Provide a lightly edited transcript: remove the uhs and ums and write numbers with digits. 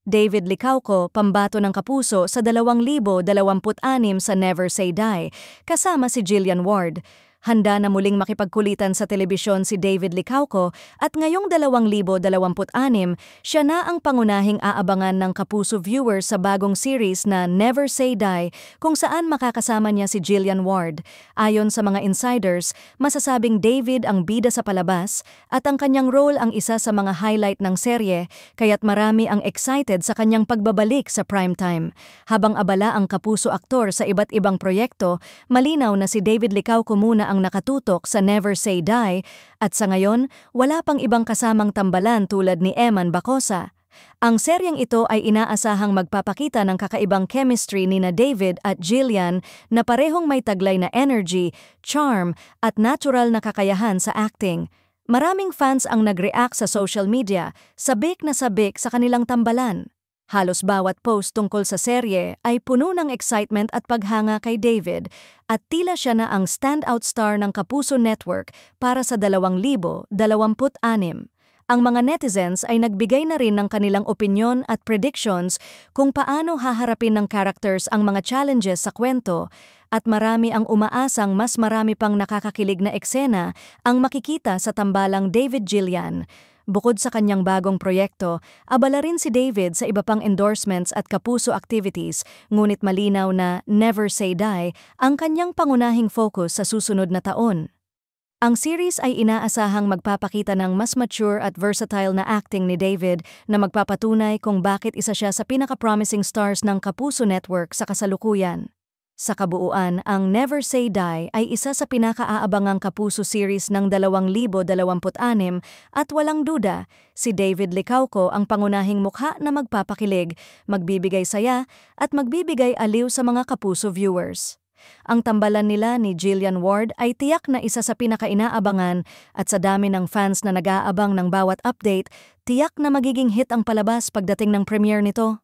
David Licauco, pambato ng kapuso sa 2026 sa Never Say Die, kasama si Jillian Ward. Handa na muling makipagkulitan sa telebisyon si David Licauco at ngayong 2026, siya na ang pangunahing aabangan ng kapuso viewers sa bagong series na Never Say Die kung saan makakasama niya si Jillian Ward. Ayon sa mga insiders, masasabing David ang bida sa palabas at ang kanyang role ang isa sa mga highlight ng serye, kaya't marami ang excited sa kanyang pagbabalik sa primetime. Habang abala ang kapuso aktor sa iba't ibang proyekto, malinaw na si David Licauco muna ang nakatutok sa Never Say Die at sa ngayon, wala pang ibang kasamang tambalan tulad ni Eman Bacosa. Ang seryeng ito ay inaasahang magpapakita ng kakaibang chemistry nina David at Jillian na parehong may taglay na energy, charm at natural na kakayahan sa acting. Maraming fans ang nag-react sa social media, sabik na sabik sa kanilang tambalan. Halos bawat post tungkol sa serye ay puno ng excitement at paghanga kay David at tila siya na ang standout star ng Kapuso Network para sa 2026. Ang mga netizens ay nagbigay na rin ng kanilang opinyon at predictions kung paano haharapin ng characters ang mga challenges sa kwento at marami ang umaasang mas marami pang nakakakilig na eksena ang makikita sa tambalang David Jillian. Bukod sa kanyang bagong proyekto, abala rin si David sa iba pang endorsements at kapuso activities, ngunit malinaw na Never Say Die ang kanyang pangunahing focus sa susunod na taon. Ang series ay inaasahang magpapakita ng mas mature at versatile na acting ni David na magpapatunay kung bakit isa siya sa pinaka-promising stars ng Kapuso Network sa kasalukuyan. Sa kabuuan, ang Never Say Die ay isa sa pinakaabangang kapuso series ng 2026 at walang duda, si David Licauco ang pangunahing mukha na magpapakilig, magbibigay saya at magbibigay aliw sa mga kapuso viewers. Ang tambalan nila ni Jillian Ward ay tiyak na isa sa pinakainaabangan at sa dami ng fans na nag-aabang ng bawat update, tiyak na magiging hit ang palabas pagdating ng premiere nito.